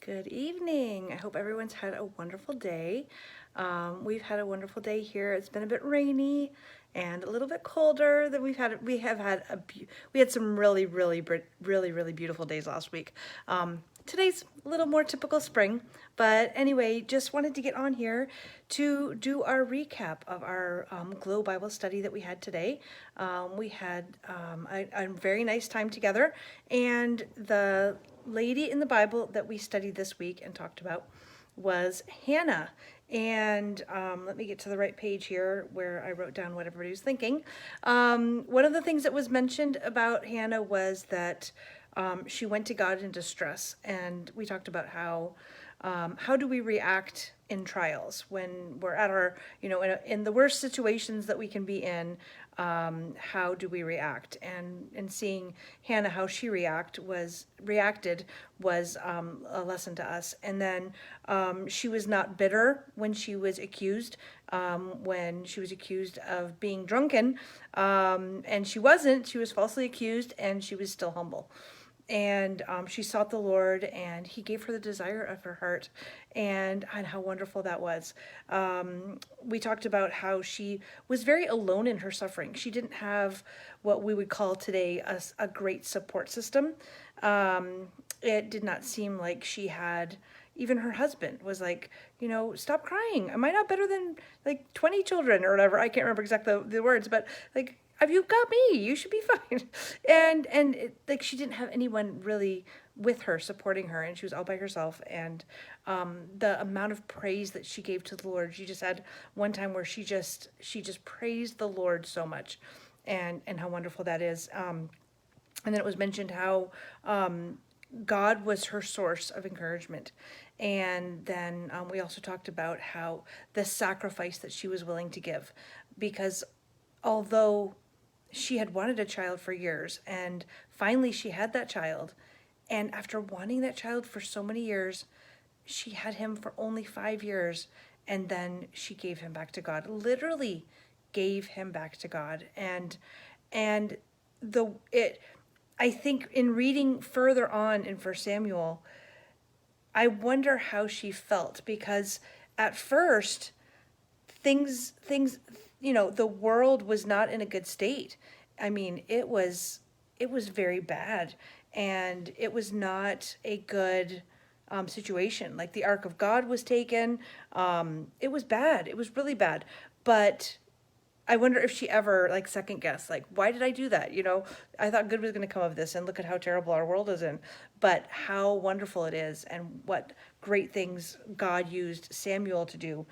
Good evening. I hope everyone's had a wonderful day. We've had a wonderful day here. It's been a bit rainy and a little bit colder than we have had we had some really beautiful days last week. Today's a little more typical spring, but anyway, just wanted to get on here to do our recap of our Glow Bible study that we had today. We had a very nice time together, and the lady in the Bible that we studied this week and talked about was Hannah. And let me get to the right page here where I wrote down what everybody was thinking. One of the things that was mentioned about Hannah was that she went to God in distress. And we talked about how do we react in trials when we're at our, in the worst situations that we can be in. How do we react? And seeing Hannah, how she reacted was a lesson to us. And then she was not bitter when she was accused of being drunken, and she wasn't. She was falsely accused, and she was still humble. And she sought the Lord, and He gave her the desire of her heart, and how wonderful that was. We talked about how she was very alone in her suffering. She didn't have what we would call today a great support system. It did not seem like she had. Even her husband was like, stop crying. Am I not better than like 20 children or whatever? I can't remember exactly the words, but like, have you got me? You should be fine. Like she didn't have anyone really with her supporting her, and she was all by herself. And the amount of praise that she gave to the Lord, she just had one time where she just praised the Lord so much, and how wonderful that is. And then it was mentioned how God was her source of encouragement. And then we also talked about how the sacrifice that she was willing to give, because although she had wanted a child for years, and finally she had that child, and after wanting that child for so many years, she had him for only 5 years, and then she gave him back to God, literally gave him back to God. And I think in reading further on in 1 Samuel, I wonder how she felt, because at first things the world was not in a good state. I mean, it was very bad, and it was not a good situation. Like the Ark of God was taken. It was bad. It was really bad. But I wonder if she ever like second guessed, like, why did I do that? I thought good was going to come of this, and look at how terrible our world is in. But how wonderful it is, and what great things God used Samuel to do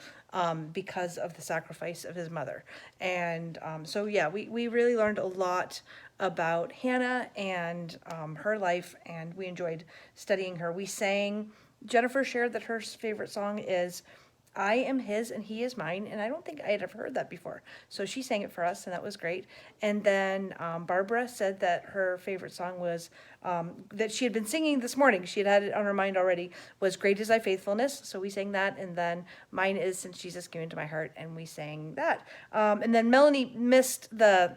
because of the sacrifice of his mother. And so, yeah, we really learned a lot about Hannah and her life, and we enjoyed studying her. Jennifer shared that her favorite song is I Am His and He Is Mine, and I don't think I had ever heard that before. So she sang it for us, and that was great. And then Barbara said that her favorite song was, that she had been singing this morning, she had it on her mind already, was Great Is Thy Faithfulness. So we sang that, and then mine is Since Jesus Came Into My Heart, and we sang that. And then Melanie missed the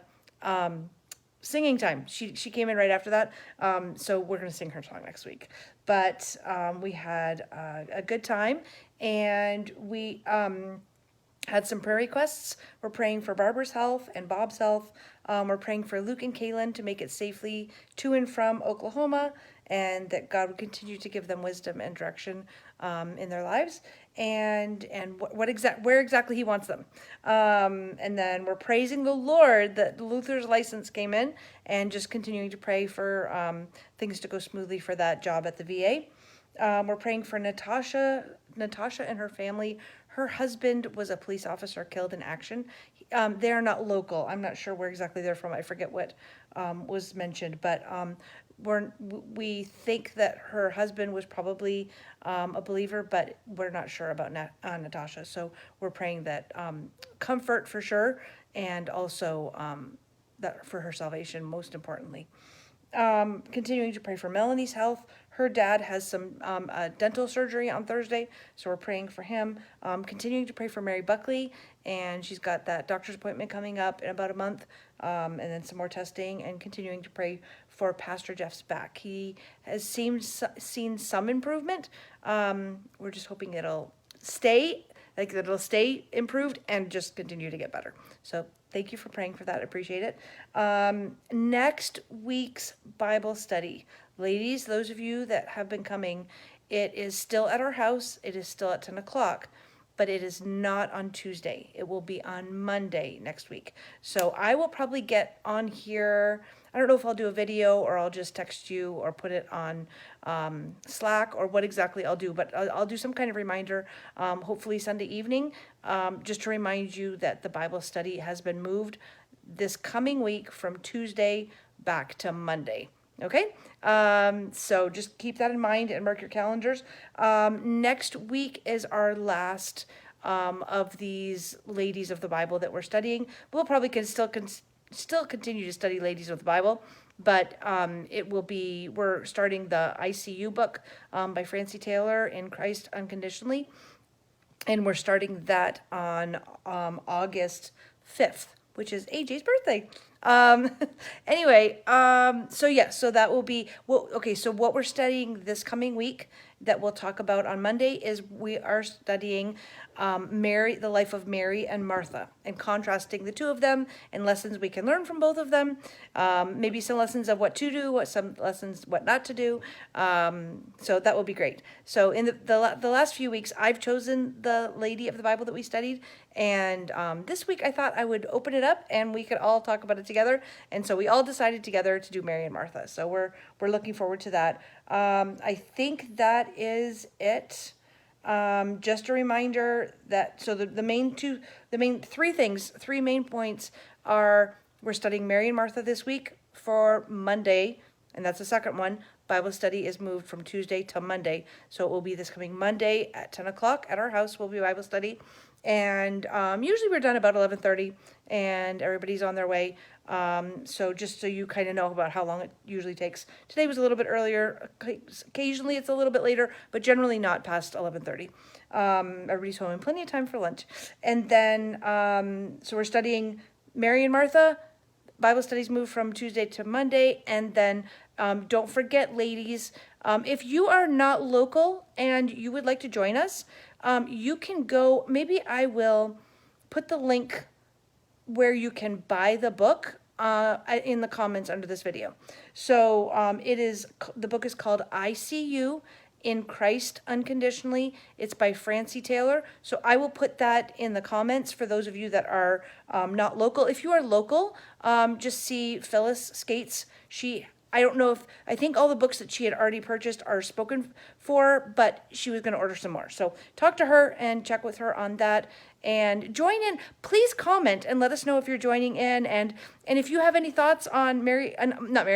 singing time. She came in right after that, so we're going to sing her song next week. But we had a good time, and we had some prayer requests. We're praying for Barbara's health and Bob's health. We're praying for Luke and Kaylin to make it safely to and from Oklahoma, and that God would continue to give them wisdom and direction in their lives, and where exactly He wants them. And then we're praising the Lord that Luther's license came in, and just continuing to pray for things to go smoothly for that job at the VA. We're praying for Natasha and her family. Her husband was a police officer killed in action. They are not local. I'm not sure where exactly they're from. I forget what was mentioned, but we think that her husband was probably a believer, but we're not sure about Natasha. So we're praying that comfort for sure, and also that for her salvation, most importantly. Continuing to pray for Melanie's health. Her dad has some dental surgery on Thursday, so we're praying for him. Continuing to pray for Mary Buckley, and she's got that doctor's appointment coming up in about a month, and then some more testing, and continuing to pray for Pastor Jeff's back. He has seen some improvement. We're just hoping it'll stay, like that it'll stay improved and just continue to get better. So thank you for praying for that. I appreciate it. Next week's Bible study. Ladies, those of you that have been coming, it is still at our house. It is still at 10 o'clock, but it is not on Tuesday. It will be on Monday next week. So I will probably get on here. I don't know if I'll do a video or I'll just text you or put it on Slack or what exactly I'll do, but I'll do some kind of reminder, hopefully Sunday evening, just to remind you that the Bible study has been moved this coming week from Tuesday back to Monday. Okay, so just keep that in mind and mark your calendars. Next week is our last of these ladies of the Bible that we're studying. We'll probably still continue to study ladies of the Bible, but it will be, we're starting the ICU book by Francie Taylor, In Christ Unconditionally, and we're starting that on August 5th, which is AJ's birthday. Anyway, so yeah, so that will be, well, okay, so what we're studying this coming week that we'll talk about on Monday is we are studying the life of Mary and Martha, and contrasting the two of them and lessons we can learn from both of them. Maybe some lessons of what to do, some lessons what not to do. So that will be great. So in the last few weeks, I've chosen the lady of the Bible that we studied, and this week I thought I would open it up and we could all talk about it together. And so we all decided together to do Mary and Martha. So we're looking forward to that. I think that is it. Just a reminder that, so the main three main points are, we're studying Mary and Martha this week for Monday, and that's the second one. Bible study is moved from Tuesday to Monday, so it will be this coming Monday at 10 o'clock at our house will be Bible study. And usually we're done about 11:30 and everybody's on their way. So just so you kind of know about how long it usually takes. Today was a little bit earlier. Occasionally it's a little bit later, but generally not past 11:30. Everybody's home and plenty of time for lunch. And then, so we're studying Mary and Martha. Bible studies move from Tuesday to Monday. And then don't forget, ladies, if you are not local and you would like to join us, you can go, maybe I will put the link where you can buy the book in the comments under this video. So the book is called ICU, In Christ Unconditionally. It's by Francie Taylor. So I will put that in the comments for those of you that are not local. If you are local, just see Phyllis Skates. I think all the books that she had already purchased are spoken for, but she was going to order some more. So talk to her and check with her on that and join in. Please comment and let us know if you're joining in. And if you have any thoughts on not Mary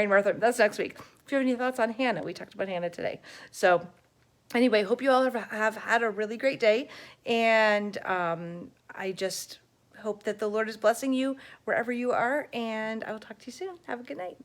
and Martha, that's next week. If you have any thoughts on Hannah, we talked about Hannah today. So anyway, hope you all have had a really great day. And I just hope that the Lord is blessing you wherever you are. And I will talk to you soon. Have a good night.